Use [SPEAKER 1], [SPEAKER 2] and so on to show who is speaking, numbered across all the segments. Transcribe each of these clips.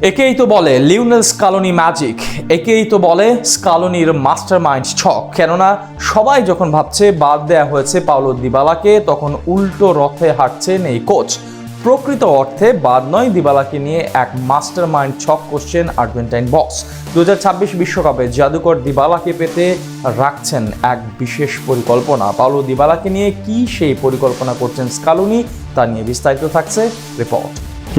[SPEAKER 1] একেই তো বলে লিওনেল স্কালোনি ম্যাজিক, একেই তো বলে স্কালোনির মাস্টারমাইন্ড ছক। কেননা সবাই যখন ভাবছে বাদ দেয়া হয়েছে পাওলো দিবালাকে, তখন উল্টো রথে হাঁটছেন এই কোচ। প্রকৃত অর্থে বাদ নয়, দিবালাকে নিয়ে এক মাস্টারমাইন্ড ছক করছেন আর্জেন্টাইন বস। 2026 বিশ্বকাপে জাদুকর দিবালাকে পেতে রাখছেন এক বিশেষ পরিকল্পনা। পাওলো দিবালাকে নিয়ে কি সেই পরিকল্পনা করছেন স্কালোনি, তা নিয়ে বিস্তারিত থাকছে রিপোর্ট।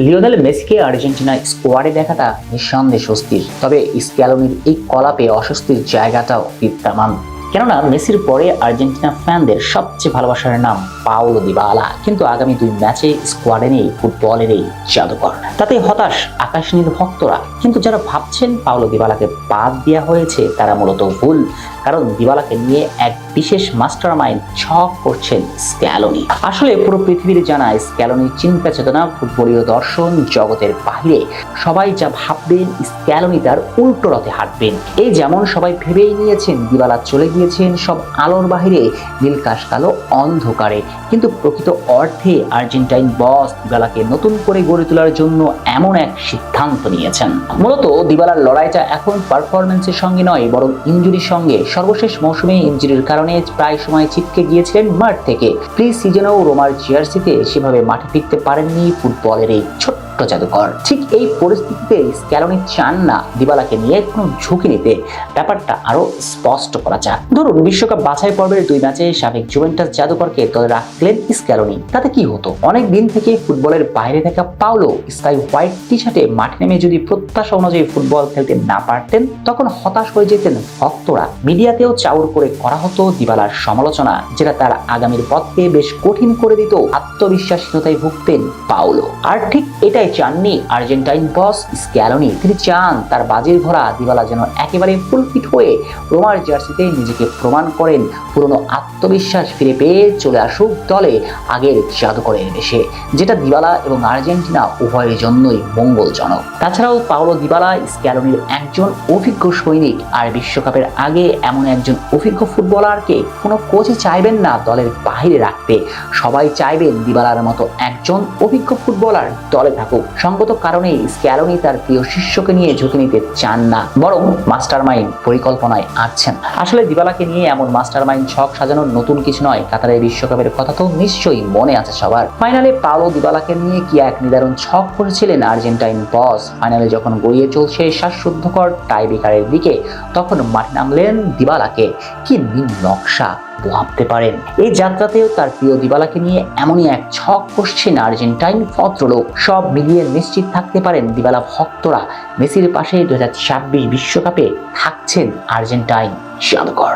[SPEAKER 2] লিওনেল মেসিকে আর্জেন্টিনা স্কোয়াডে দেখাটা নিঃসন্দেহে স্বস্তির, তবে স্ক্যালোনির এই কলাপে অস্বস্তির জায়গাটাও বিদ্যমান। কেননা মেসির পরে আর্জেন্টিনা ফ্যানদের সবচেয়ে ভালোবাসার নাম পাওলো দিবালা, কিন্তু আগামী 2 ম্যাচে স্কোয়াডে নেই ফুটবলের এই জাদুকর। তাতে হতাশ আকাশ নীল ভক্তরা, কিন্তু যারা ভাবছেন পাওলো দিবালাকে বাদ দেওয়া হয়েছে তারা মূলত ভুল, কারণ দিবালাকে নিয়ে এক বিশেষ মাস্টারমাইন্ড ছক করছেন স্ক্যালোনি। আসলে পুরো পৃথিবীর জানা স্ক্যালোনির চিন্তা চেতনা ফুটবলীয় দর্শন জগতের বাহিরে। সবাই যা ভাববেন স্ক্যালোনি তার উল্টো রথে হাঁটবেন। এই যেমন সবাই ভেবেই নিয়েছেন দিবালা চলে গিয়েছেন সব আলোর বাহিরে, নীলকাশ কালো অন্ধকারে, কিন্তু প্রকৃত অর্থে আর্জেন্টাইন বস দিবালাকে নতুন করে গড়ে তোলার জন্য এমন এক সিদ্ধান্ত নিয়েছেন। মূলত দিবালার লড়াইটা এখন পারফরমেন্সের সঙ্গে নয়, বরং ইনজুরির সঙ্গে। সর্বশেষ মৌসুমে ইনজুরির কারণে প্রায় সময় ছিটকে গিয়েছিলেন মাঠ থেকে। প্রি সিজনেও রোমার জার্সিতে সেভাবে মাঠে ফিরতে পারেননি ফুটবলের এই ছোট্ট জাদুকর। ঠিক এই পরিস্থিতিতে স্ক্যালোনি চান না দিবালাকে নিয়ে কোনো ঝুঁকি নিতে। ব্যাপারটা আরো স্পষ্ট করা যাক। ধরুন বিশ্বকাপ বাছাই পর্বের 2 ম্যাচে সাবেক জুভেন্টাস জাদুকরকে দলে রাখলেন স্ক্যালোনি, তাতে কি হতো? অনেক দিন থেকে ফুটবলের বাইরে থাকা পাওলো স্কাই হোয়াইট টি শার্টে মাঠে নেমে যদি প্রত্যাশা অনুযায়ী ফুটবল খেলতে না পারতেন, তখন হতাশ হয়ে যেতেন ভক্তরা। মিডিয়াতেও চাউর করে করা হতো দিবালার সমালোচনা, যেটা তার আগামীর পথকে বেশ কঠিন করে দিত। আত্মবিশ্বাসহীনতায় ভুগতেন পাওলো। আর ঠিক এটাই চাননি আর্জেন্টাইন বস স্ক্যালোনি। তিনি চান তার বাজির ঘোড়া দিবালা যেন একেবারে ফুলফিট হয়ে রোমার জার্সিতে নিজেকে প্রমাণ করেন, পুরনো আত্মবিশ্বাস ফিরে পেয়ে চলে আসুক দলে আগের জাদুকরের দেশে, যেটা দিবালা এবং আর্জেন্টিনা উভয়ের জন্যই মঙ্গলজনক। তাছাড়াও পাওলো দিবালা স্ক্যালোনির একজন অভিজ্ঞ সৈনিক, আর বিশ্বকাপের আগে এমন একজন অভিজ্ঞ ফুটবলারকে কোনো কোচই চাইবেন না দলের বাইরে রাখতে। সবাই চাইবেন দিবালার মতো একজন অভিজ্ঞ ফুটবলার দলে থাকুক। সঙ্গত কারণে স্ক্যালোনি তার প্রিয় শিষ্যকে নিয়ে ঝুঁকি নিতে চান না, বরং মাস্টারমাইন্ড পরিকল্পনায় আছেন। আসলে দিবালাকে নিয়ে এমন মাস্টারমাইন্ড ছক সাজানোর নতুন কিছু নয়। কাতারের বিশ্বকাপের কথা তো নিশ্চয়ই মনে আছে সবার। ফাইনালে পাওলো দিবালাকে নিয়ে কি এক নিদারুণ ছক করেছিলেন আর্জেন্টাইন বস। ফাইনালে যখন গড়িয়ে চলছে শ্বাসরুদ্ধকর টাইব্রেকারের দিকে, তখন মাঠে নামলেন দিবালাকে। কি নীল নকশা ভাবতে পারেন। এই যাত্রাতেও তার প্রিয় দিবালাকে নিয়ে এমনই এক ছক কষছেন আর্জেন্টাইন ভদ্রলোক। সব মিলিয়ে নিশ্চিত থাকতে পারেন দিবালা ভক্তরা, মেসির পাশে 2026 বিশ্বকাপে থাকছেন আর্জেন্টাইন জাদুকর।